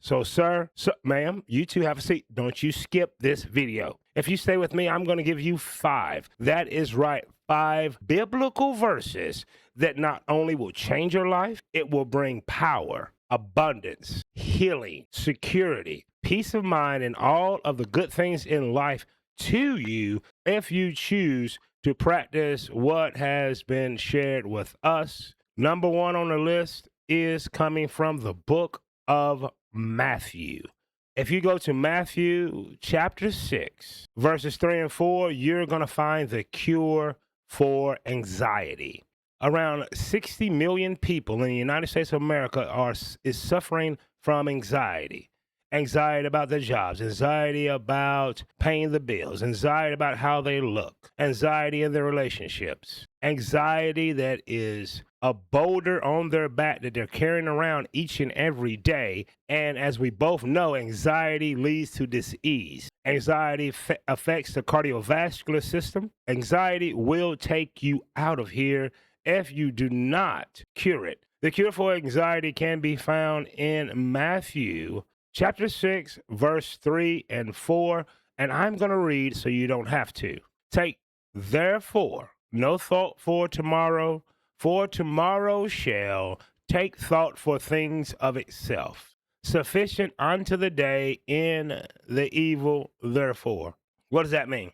So, sir, ma'am, you two have a seat. Don't you skip this video. If you stay with me, I'm going to give you 5. That is right, 5 biblical verses that not only will change your life, it will bring power, abundance, healing, security, peace of mind, and all of the good things in life to you if you choose to practice what has been shared with us. Number 1 on the list is coming from the book of Matthew. If you go to Matthew chapter 6, verses 3 and 4, you're going to find the cure for anxiety. Around 60 million people in the United States of America is suffering from anxiety. Anxiety about their jobs, anxiety about paying the bills, anxiety about how they look, anxiety in their relationships, anxiety that is a boulder on their back that they're carrying around each and every day. And as we both know, anxiety leads to disease. Anxiety affects the cardiovascular system. Anxiety will take you out of here if you do not cure it. The cure for anxiety can be found in Matthew chapter 6, verse 3 and 4. And I'm going to read so you don't have to. Take therefore no thought for tomorrow shall take thought for things of itself. Sufficient unto the day in the evil therefore. What does that mean?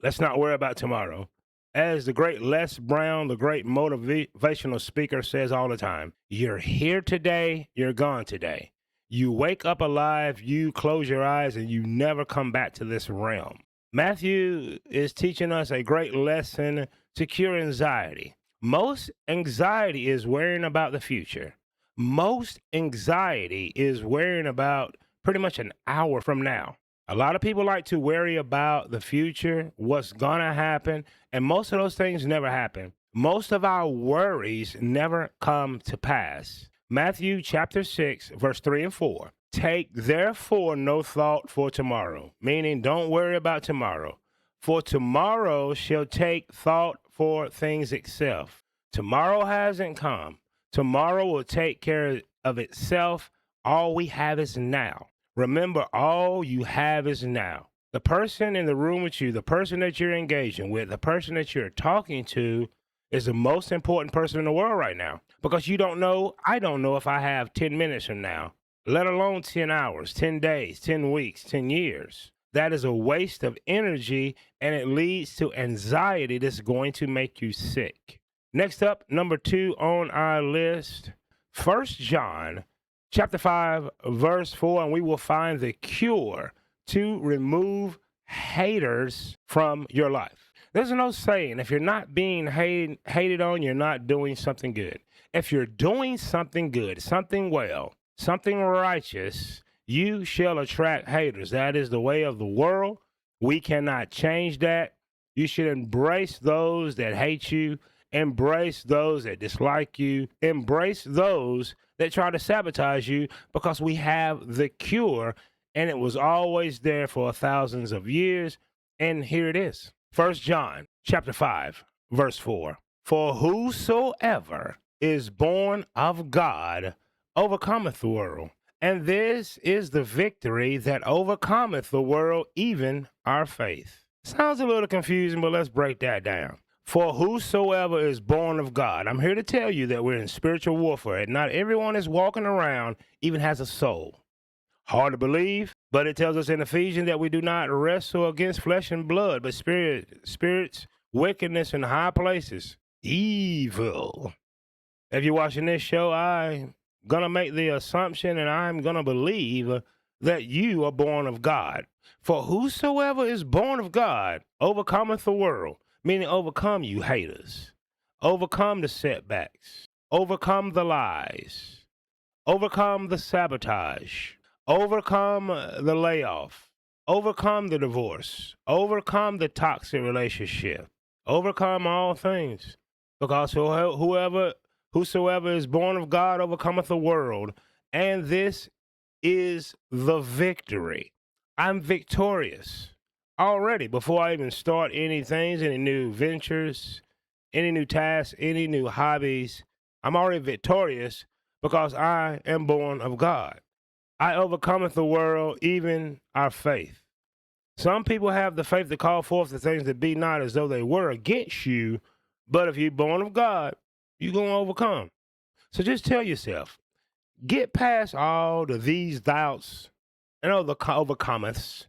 Let's not worry about tomorrow. As the great Les Brown, the great motivational speaker, says all the time, you're here today, you're gone today. You wake up alive, you close your eyes, and you never come back to this realm. Matthew is teaching us a great lesson to cure anxiety. Most anxiety is worrying about the future. Most anxiety is worrying about pretty much an hour from now. A lot of people like to worry about the future, what's going to happen, and most of those things never happen. Most of our worries never come to pass. Matthew chapter 6, verse 3 and 4. Take therefore no thought for tomorrow, meaning don't worry about tomorrow. For tomorrow shall take thought for things itself. Tomorrow hasn't come. Tomorrow will take care of itself. All we have is now. Remember, all you have is now. The person in the room with you, the person that you're engaging with, the person that you're talking to is the most important person in the world right now. Because you don't know, I don't know if I have 10 minutes from now, let alone 10 hours, 10 days, 10 weeks, 10 years. That is a waste of energy, and it leads to anxiety that's going to make you sick. Next up, number 2 on our list, 1 John chapter 5, verse 4, and we will find the cure to remove haters from your life. There's no saying, if you're not being hated on, you're not doing something good. If you're doing something good, something well, something righteous, you shall attract haters. That is the way of the world. We cannot change that. You should embrace those that hate you, embrace those that dislike you, embrace those that try to sabotage you, because we have the cure, and it was always there for thousands of years, and here it is. 1 John chapter 5, verse 4. For whosoever is born of God overcometh the world. And this is the victory that overcometh the world, even our faith. Sounds a little confusing, but let's break that down. For whosoever is born of God. I'm here to tell you that we're in spiritual warfare, and not everyone is walking around even has a soul. Hard to believe, but it tells us in Ephesians that we do not wrestle against flesh and blood, but spirits, wickedness in high places, evil. If you're watching this show, I'm going to make the assumption, and I'm going to believe that you are born of God. For whosoever is born of God overcometh the world, meaning overcome you haters, overcome the setbacks, overcome the lies, overcome the sabotage, overcome the layoff, overcome the divorce, overcome the toxic relationship, overcome all things. Because whosoever is born of God overcometh the world, and this is the victory. I'm victorious already before I even start any new ventures, any new tasks, any new hobbies. I'm already victorious because I am born of God. I overcometh the world, even our faith. Some people have the faith to call forth the things that be not as though they were against you, but if you're born of God, you're going to overcome. So just tell yourself, get past all of these doubts and all the overcomeths,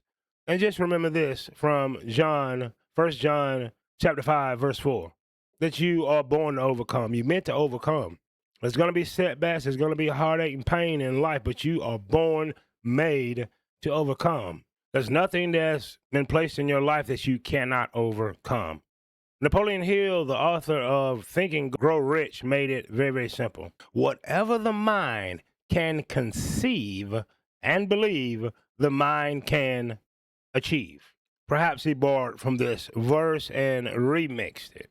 and just remember this from John, 1 John chapter 5, verse 4, that you are born to overcome. You're meant to overcome. There's going to be setbacks. There's going to be heartache and pain in life, but you are born, made to overcome. There's nothing that's been placed in your life that you cannot overcome. Napoleon Hill, the author of Think and Grow Rich, made it very, very simple. Whatever the mind can conceive and believe, the mind can achieve. Perhaps he borrowed from this verse and remixed it.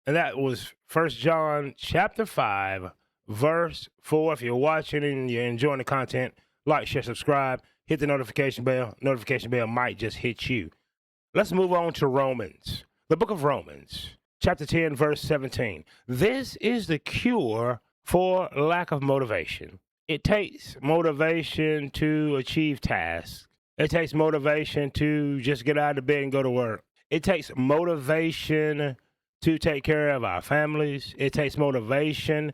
And that was 1 John chapter 5, verse 4. If you're watching and you're enjoying the content, like, share, subscribe, hit the notification bell. Notification bell might just hit you. Let's move on to Romans. The book of Romans, chapter 10, verse 17. This is the cure for lack of motivation. It takes motivation to achieve tasks. It takes motivation to just get out of bed and go to work. It takes motivation to take care of our families. It takes motivation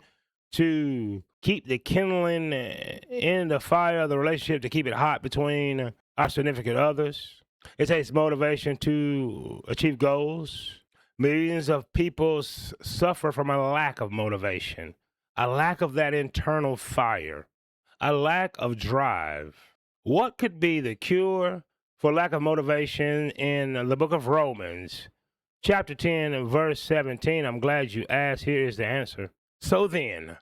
to keep the kindling in the fire of the relationship, to keep it hot between our significant others. It takes motivation to achieve goals. Millions of people suffer from a lack of motivation, a lack of that internal fire, a lack of drive. What could be the cure for lack of motivation in the book of Romans, chapter 10, verse 17? I'm glad you asked. Here is the answer. So then,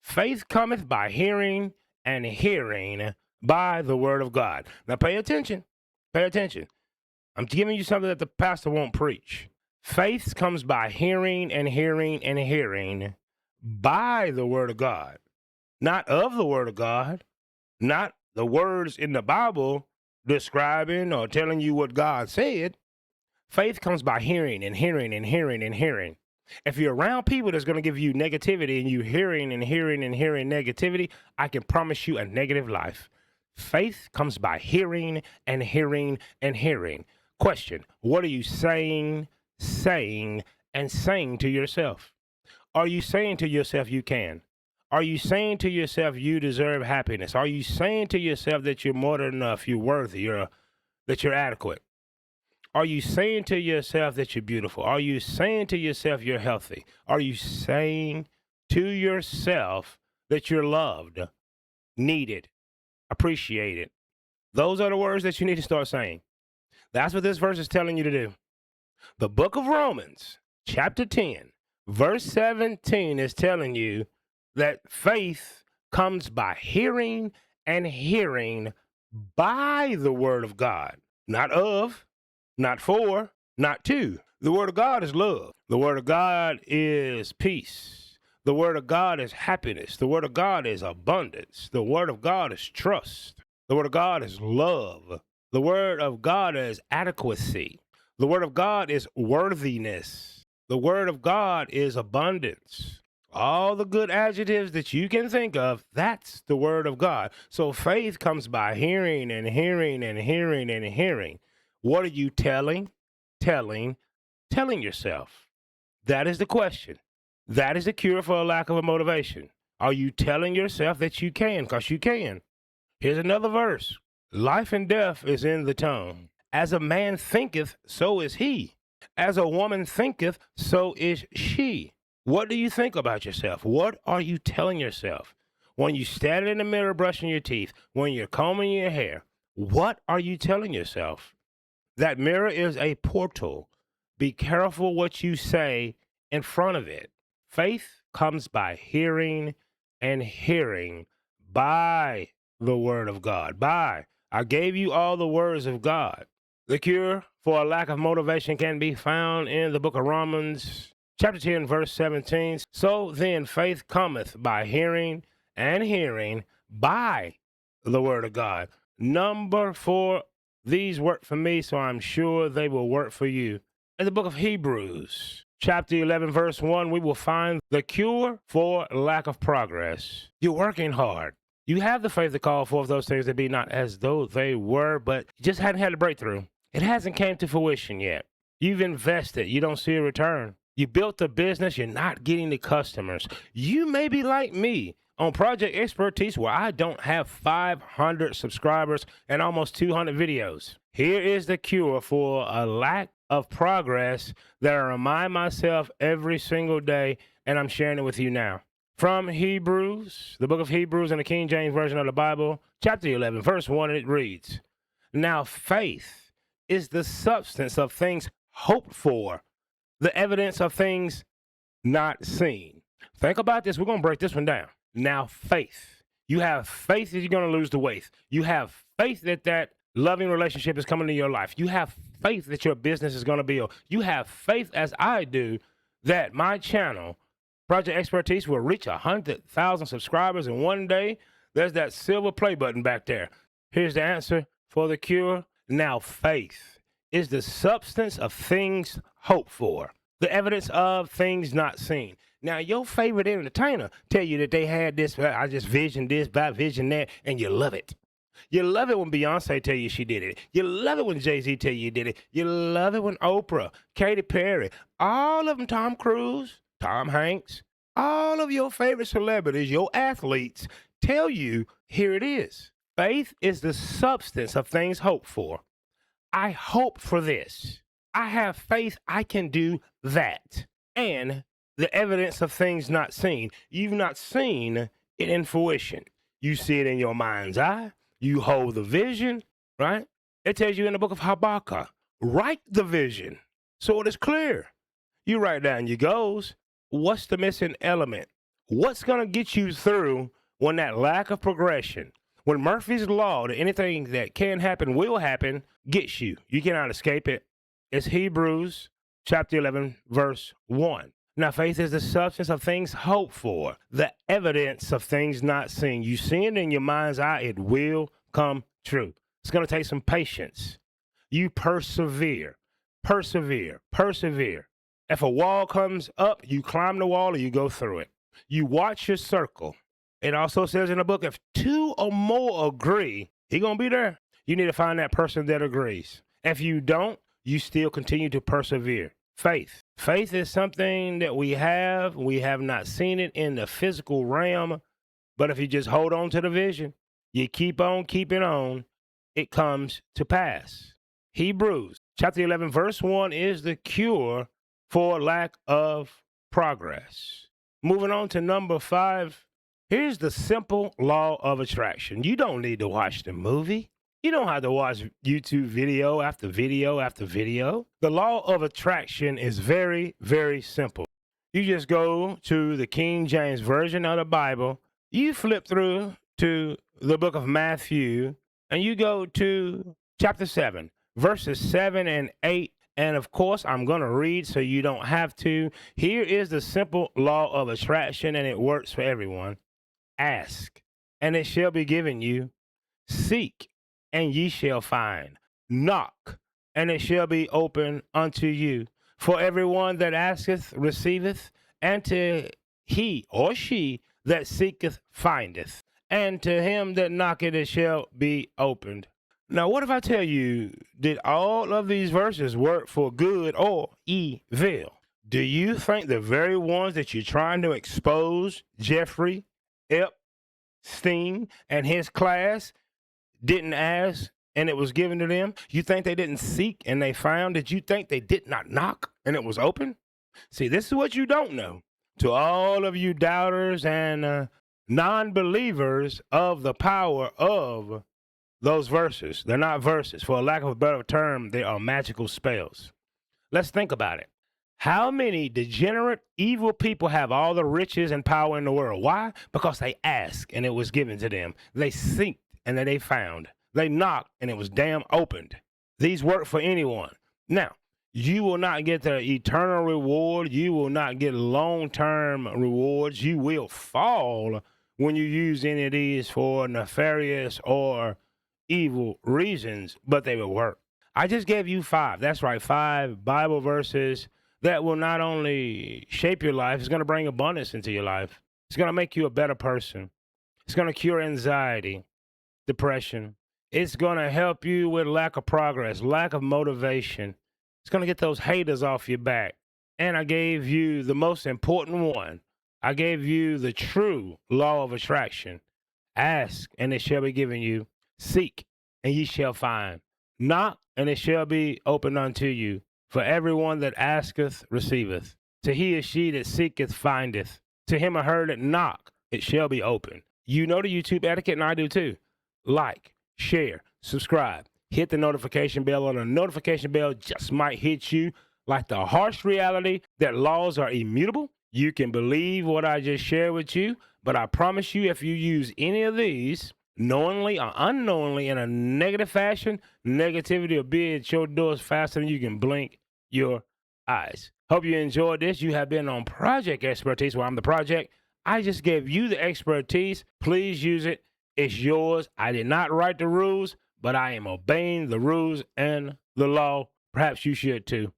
faith cometh by hearing, and hearing by the word of God. Now pay attention. Pay attention. I'm giving you something that the pastor won't preach. Faith comes by hearing and hearing and hearing by the word of God, not of the word of God, not the words in the Bible describing or telling you what God said. Faith comes by hearing and hearing and hearing and hearing. If you're around people that's going to give you negativity and you hearing and hearing and hearing negativity, I can promise you a negative life. Faith comes by hearing and hearing and hearing. Question: what are you saying and saying to yourself? Are you saying to yourself you can? Are you saying to yourself you deserve happiness? Are you saying to yourself that you're more than enough, you're worthy, that you're adequate? Are you saying to yourself that you're beautiful? Are you saying to yourself you're healthy? Are you saying to yourself that you're loved, needed, appreciated? Those are the words that you need to start saying. That's what this verse is telling you to do. The book of Romans, chapter 10, verse 17 is telling you that faith comes by hearing and hearing by the word of God. Not of, not for, not to. The word of God is love. The word of God is peace. The word of God is happiness. The word of God is abundance. The word of God is trust. The word of God is love. The word of God is adequacy. The word of God is worthiness. The word of God is abundance. All the good adjectives that you can think of, that's the word of God. So faith comes by hearing and hearing and hearing and hearing. What are you telling yourself? That is the question. That is the cure for a lack of a motivation. Are you telling yourself that you can? Because you can. Here's another verse. Life and death is in the tongue. As a man thinketh, so is he. As a woman thinketh, so is she. What do you think about yourself? What are you telling yourself? When you stand in the mirror brushing your teeth, when you're combing your hair, what are you telling yourself? That mirror is a portal. Be careful what you say in front of it. Faith comes by hearing and hearing by the word of God. I gave you all the words of God. The cure for a lack of motivation can be found in the book of Romans, chapter 10, verse 17. So then faith cometh by hearing and hearing by the word of God. Number 4, these work for me, so I'm sure they will work for you. In the book of Hebrews, chapter 11, verse 1, we will find the cure for lack of progress. You're working hard. You have the faith to call forth those things that be not as though they were, but you just hadn't had a breakthrough. It hasn't came to fruition yet. You've invested. You don't see a return. You built a business. You're not getting the customers. You may be like me on Project Expertise, where I don't have 500 subscribers and almost 200 videos. Here is the cure for a lack of progress that I remind myself every single day, and I'm sharing it with you now. From Hebrews, the book of Hebrews in the King James Version of the Bible, chapter 11, verse 1, and it reads, "Now faith is the substance of things hoped for, the evidence of things not seen." Think about this. We're going to break this one down. Now faith. You have faith that you're going to lose the weight. You have faith that that loving relationship is coming to your life. You have faith that your business is going to build. You have faith, as I do, that my channel, Project Expertise, will reach 100,000 subscribers in one day. There's that silver play button back there. Here's the answer for the cure. Now faith is the substance of things hoped for, the evidence of things not seen. Now, your favorite entertainer tell you that they had this, I just visioned this, I visioned that, and you love it. You love it when Beyonce tell you she did it. You love it when Jay-Z tell you did it. You love it when Oprah, Katy Perry, all of them, Tom Cruise, Tom Hanks, all of your favorite celebrities, your athletes, tell you, here it is. Faith is the substance of things hoped for. I hope for this. I have faith I can do that. And the evidence of things not seen. You've not seen it in fruition. You see it in your mind's eye. You hold the vision, right? It tells you in the book of Habakkuk, write the vision so it is clear. You write down your goals. What's the missing element? What's going to get you through when that lack of progression, when Murphy's Law, that anything that can happen will happen, gets you? You cannot escape it. It's Hebrews chapter 11, verse 1. Now, faith is the substance of things hoped for, the evidence of things not seen. You see it in your mind's eye, it will come true. It's going to take some patience. You persevere, persevere, persevere. If a wall comes up, you climb the wall or you go through it. You watch your circle. It also says in the book, if two or more agree, he's going to be there. You need to find that person that agrees. If you don't, you still continue to persevere. Faith. Faith is something that we have. We have not seen it in the physical realm. But if you just hold on to the vision, you keep on keeping on, it comes to pass. Hebrews chapter 11, verse 1 is the cure for lack of progress. Moving on to number 5. Here's the simple law of attraction. You don't need to watch the movie. You don't have to watch YouTube video after video after video. The law of attraction is very, very simple. You just go to the King James Version of the Bible. You flip through to the book of Matthew, and you go to chapter 7, verses 7 and 8. And of course, I'm going to read so you don't have to. Here is the simple law of attraction, and it works for everyone. Ask, and it shall be given you. Seek, and ye shall find. Knock, and it shall be open unto you. For everyone that asketh receiveth, and to he or she that seeketh findeth, and to him that knocketh it shall be opened. Now, what if I tell you, did all of these verses work for good or evil? Do you think the very ones that you're trying to expose, Jeffrey Epstein and his class, didn't ask and it was given to them? You think they didn't seek and they found? Did you think they did not knock and it was open? See, this is what you don't know. To all of you doubters and non-believers of the power of those verses. They're not verses. For lack of a better term, they are magical spells. Let's think about it. How many degenerate, evil people have all the riches and power in the world? Why? Because they asked and it was given to them. They seeked and then they found. They knocked and it was damn opened. These work for anyone. Now, you will not get the eternal reward. You will not get long-term rewards. You will fall when you use any of these for nefarious or evil reasons, but they will work. I just gave you 5. That's right, 5 Bible verses that will not only shape your life, it's going to bring abundance into your life. It's going to make you a better person. It's going to cure anxiety, depression. It's going to help you with lack of progress, lack of motivation. It's going to get those haters off your back. And I gave you the most important one. I gave you the true law of attraction. Ask, and it shall be given you. Seek, and ye shall find. Knock, and it shall be opened unto you. For everyone that asketh, receiveth. To he or she that seeketh, findeth. To him or her that knock, it shall be open. You know the YouTube etiquette, and I do too. Like, share, subscribe, hit the notification bell, or the notification bell just might hit you like the harsh reality that laws are immutable. You can believe what I just shared with you, but I promise you, if you use any of these, knowingly or unknowingly, in a negative fashion, negativity will be at your doors faster than you can blink your eyes. Hope you enjoyed this. You have been on Project Expertise, where I'm the project. I just gave you the expertise. Please use it. It's yours. I did not write the rules, but I am obeying the rules and the law. Perhaps you should too.